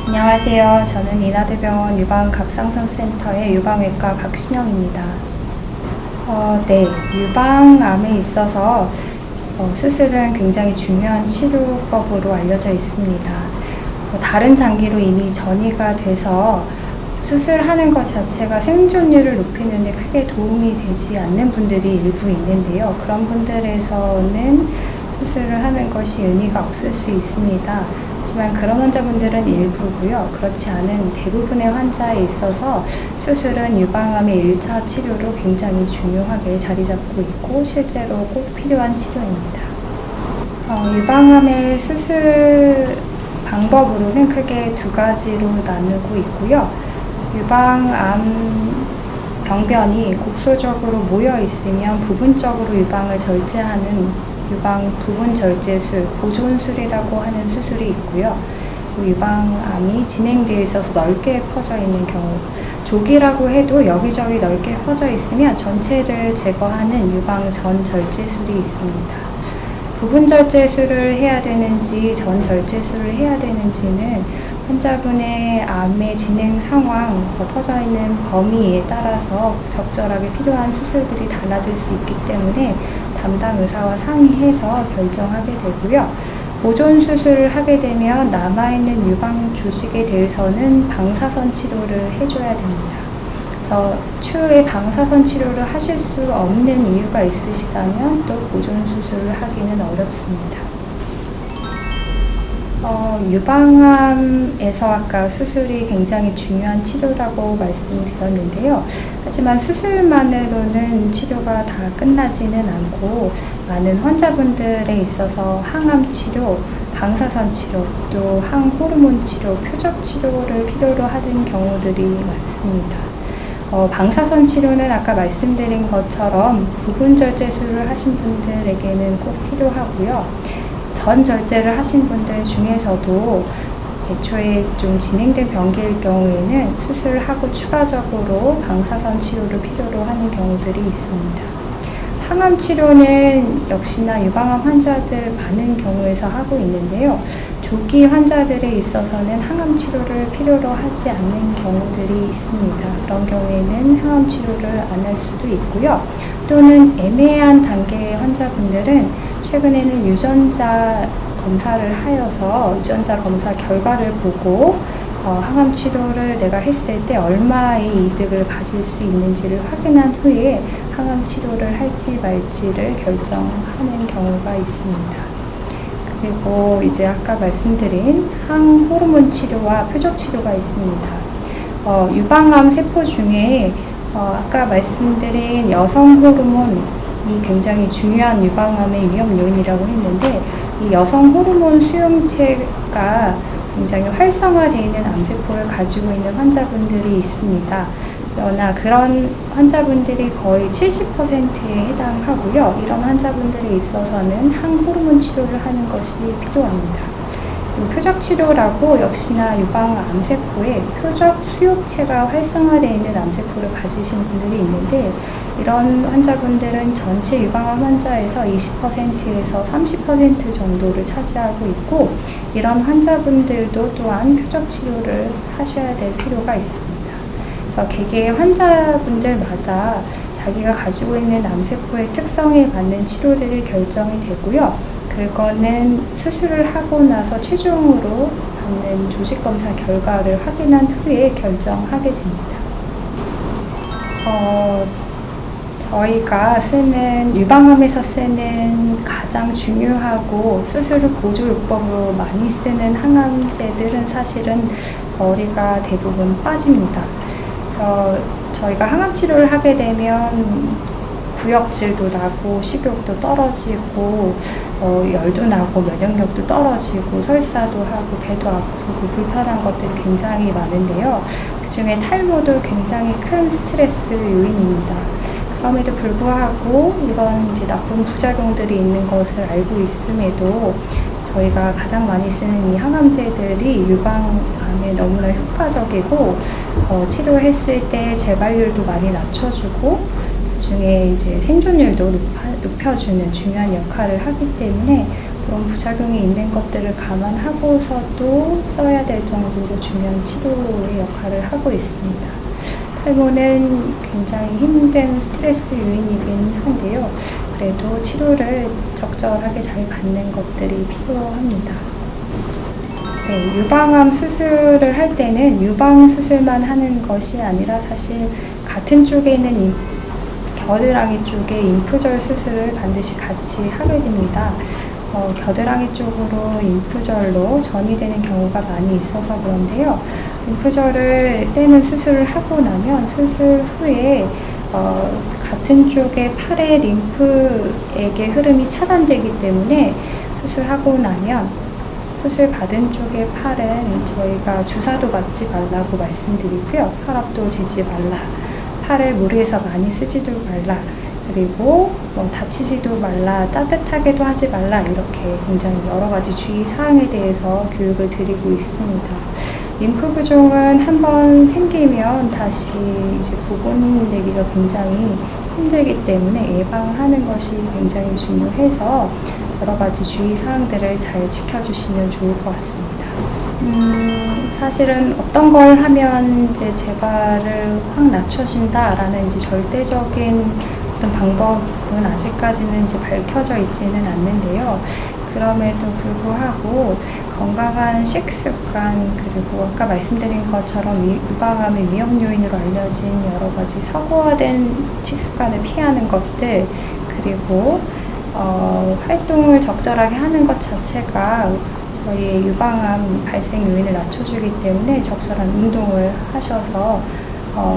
안녕하세요. 저는 인하대병원 유방갑상선센터의 유방외과 박신영입니다. 네, 유방암에 있어서 수술은 굉장히 중요한 치료법으로 알려져 있습니다. 다른 장기로 이미 전이가 돼서 수술하는 것 자체가 생존율을 높이는 데 크게 도움이 되지 않는 분들이 일부 있는데요. 그런 분들에서는 수술을 하는 것이 의미가 없을 수 있습니다. 하지만 그런 환자분들은 일부고요. 그렇지 않은 대부분의 환자에 있어서 수술은 유방암의 1차 치료로 굉장히 중요하게 자리 잡고 있고 실제로 꼭 필요한 치료입니다. 유방암의 수술 방법으로는 크게 두 가지로 나누고 있고요. 유방암 병변이 곡소적으로 모여 있으면 부분적으로 유방을 절제하는 유방 부분 절제술, 보존술이라고 하는 수술이 있고요. 유방암이 진행되어 있어서 넓게 퍼져 있는 경우, 조기라고 해도 여기저기 넓게 퍼져 있으면 전체를 제거하는 유방 전 절제술이 있습니다. 부분 절제술을 해야 되는지 전 절제술을 해야 되는지는 환자분의 암의 진행 상황, 퍼져 있는 범위에 따라서 적절하게 필요한 수술들이 달라질 수 있기 때문에 담당 의사와 상의해서 결정하게 되고요. 보존 수술을 하게 되면 남아있는 유방 조직에 대해서는 방사선 치료를 해줘야 됩니다. 그래서 추후에 방사선 치료를 하실 수 없는 이유가 있으시다면 또 보존 수술을 하기는 어렵습니다. 유방암에서 아까 수술이 굉장히 중요한 치료라고 말씀드렸는데요. 하지만 수술만으로는 치료가 다 끝나지는 않고 많은 환자분들에 있어서 항암 치료, 방사선 치료, 또 항호르몬 치료, 표적 치료를 필요로 하는 경우들이 많습니다. 방사선 치료는 아까 말씀드린 것처럼 부분 절제술을 하신 분들에게는 꼭 필요하고요. 전 절제를 하신 분들 중에서도 애초에 좀 진행된 병기일 경우에는 수술을 하고 추가적으로 방사선 치료를 필요로 하는 경우들이 있습니다. 항암 치료는 역시나 유방암 환자들 많은 경우에서 하고 있는데요. 조기 환자들에 있어서는 항암 치료를 필요로 하지 않는 경우들이 있습니다. 그런 경우에는 항암 치료를 안 할 수도 있고요. 또는 애매한 단계의 환자분들은 최근에는 유전자 검사를 하여서 유전자 검사 결과를 보고 항암 치료를 내가 했을 때 얼마의 이득을 가질 수 있는지를 확인한 후에 항암 치료를 할지 말지를 결정하는 경우가 있습니다. 그리고 이제 아까 말씀드린 항호르몬 치료와 표적 치료가 있습니다. 유방암 세포 중에 아까 말씀드린 여성 호르몬이 굉장히 중요한 유방암의 위험 요인이라고 했는데 이 여성 호르몬 수용체가 굉장히 활성화되어 있는 암세포를 가지고 있는 환자분들이 있습니다. 그러나 그런 환자분들이 거의 70%에 해당하고요. 이런 환자분들에 있어서는 항호르몬 치료를 하는 것이 필요합니다. 표적 치료라고 역시나 유방 암세포에 표적 수용체가 활성화되어 있는 암세포를 가지신 분들이 있는데 이런 환자분들은 전체 유방암 환자에서 20%에서 30% 정도를 차지하고 있고 이런 환자분들도 또한 표적 치료를 하셔야 될 필요가 있습니다. 그래서 개개의 환자분들마다 자기가 가지고 있는 암세포의 특성에 맞는 치료들이 결정이 되고요. 그거는 수술을 하고 나서 최종으로 받는 조직검사 결과를 확인한 후에 결정하게 됩니다. 저희가 쓰는 유방암에서 쓰는 가장 중요하고 수술 후 보조요법으로 많이 쓰는 항암제들은 사실은 머리가 대부분 빠집니다. 그래서 저희가 항암 치료를 하게 되면 구역질도 나고 식욕도 떨어지고 열도 나고 면역력도 떨어지고 설사도 하고 배도 아프고 불편한 것들이 굉장히 많은데요. 그 중에 탈모도 굉장히 큰 스트레스 요인입니다. 그럼에도 불구하고 이런 이제 나쁜 부작용들이 있는 것을 알고 있음에도 저희가 가장 많이 쓰는 이 항암제들이 유방암에 너무나 효과적이고 치료했을 때 재발률도 많이 낮춰주고 나중에 이제 생존율도 높여주는 중요한 역할을 하기 때문에 그런 부작용이 있는 것들을 감안하고서도 써야 될 정도로 중요한 치료의 역할을 하고 있습니다. 탈모는 굉장히 힘든 스트레스 요인이긴 한데요. 그래도 치료를 적절하게 잘 받는 것들이 필요합니다. 네, 유방암 수술을 할 때는 유방 수술만 하는 것이 아니라 사실 같은 쪽에 있는 겨드랑이 쪽에 인프절 수술을 반드시 같이 하게 됩니다. 겨드랑이 쪽으로 인프절로 전이 되는 경우가 많이 있어서 그런데요. 인프절을 떼는 수술을 하고 나면 수술 후에 같은 쪽의 팔의 림프액의 흐름이 차단되기 때문에 수술하고 나면 수술 받은 쪽의 팔은 저희가 주사도 맞지 말라고 말씀드리고요. 혈압도 재지 말라. 팔을 무리해서 많이 쓰지도 말라. 그리고 다치지도 말라, 따뜻하게도 하지 말라, 이렇게 굉장히 여러 가지 주의사항에 대해서 교육을 드리고 있습니다. 림프 부종은 한번 생기면 다시 이제 복원되기가 굉장히 힘들기 때문에 예방하는 것이 굉장히 중요해서 여러 가지 주의사항들을 잘 지켜주시면 좋을 것 같습니다. 사실은 어떤 걸 하면 이제 재발을 확 낮춰진다라는 이제 절대적인 어떤 방법은 아직까지는 이제 밝혀져 있지는 않는데요. 그럼에도 불구하고 건강한 식습관, 그리고 아까 말씀드린 것처럼 유방암의 위험 요인으로 알려진 여러 가지 서구화된 식습관을 피하는 것들, 그리고 활동을 적절하게 하는 것 자체가 저희의 유방암 발생 요인을 낮춰주기 때문에 적절한 운동을 하셔서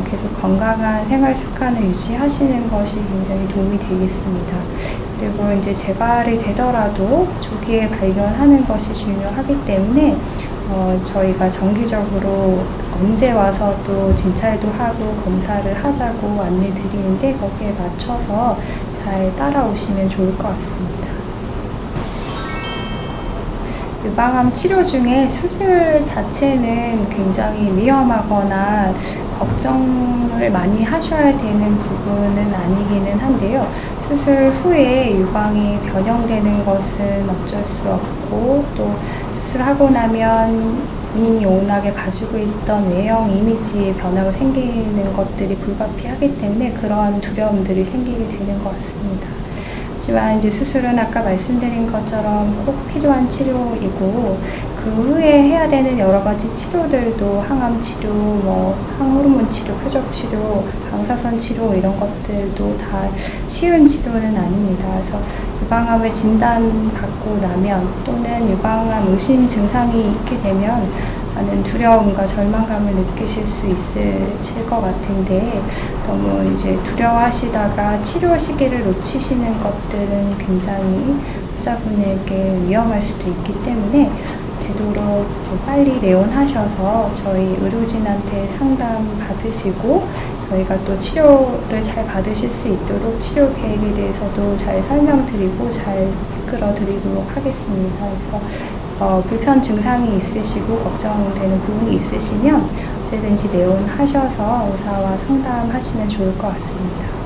계속 건강한 생활 습관을 유지하시는 것이 굉장히 도움이 되겠습니다. 그리고 이제 재발이 되더라도 조기에 발견하는 것이 중요하기 때문에 저희가 정기적으로 언제 와서 또 진찰도 하고 검사를 하자고 안내 드리는데 거기에 맞춰서 잘 따라오시면 좋을 것 같습니다. 유방암 치료 중에 수술 자체는 굉장히 위험하거나 걱정을 많이 하셔야 되는 부분은 아니기는 한데요. 수술 후에 유방이 변형되는 것은 어쩔 수 없고, 또 수술하고 나면 본인이 워낙에 가지고 있던 외형 이미지의 변화가 생기는 것들이 불가피하기 때문에 그러한 두려움들이 생기게 되는 것 같습니다. 하지만 이제 수술은 아까 말씀드린 것처럼 꼭 필요한 치료이고, 그 후에 해야 되는 여러 가지 치료들도 항암 치료, 항호르몬 치료, 표적 치료, 방사선 치료 이런 것들도 다 쉬운 치료는 아닙니다. 그래서 유방암을 진단받고 나면 또는 유방암 의심 증상이 있게 되면 많은 두려움과 절망감을 느끼실 수 있으실 것 같은데, 너무 이제 두려워하시다가 치료 시기를 놓치시는 것들은 굉장히 환자분에게 위험할 수도 있기 때문에 되도록 이제 빨리 내원하셔서 저희 의료진한테 상담 받으시고, 저희가 또 치료를 잘 받으실 수 있도록 치료 계획에 대해서도 잘 설명드리고 잘 이끌어 드리도록 하겠습니다. 그래서 불편 증상이 있으시고 걱정되는 부분이 있으시면 언제든지 내원하셔서 의사와 상담하시면 좋을 것 같습니다.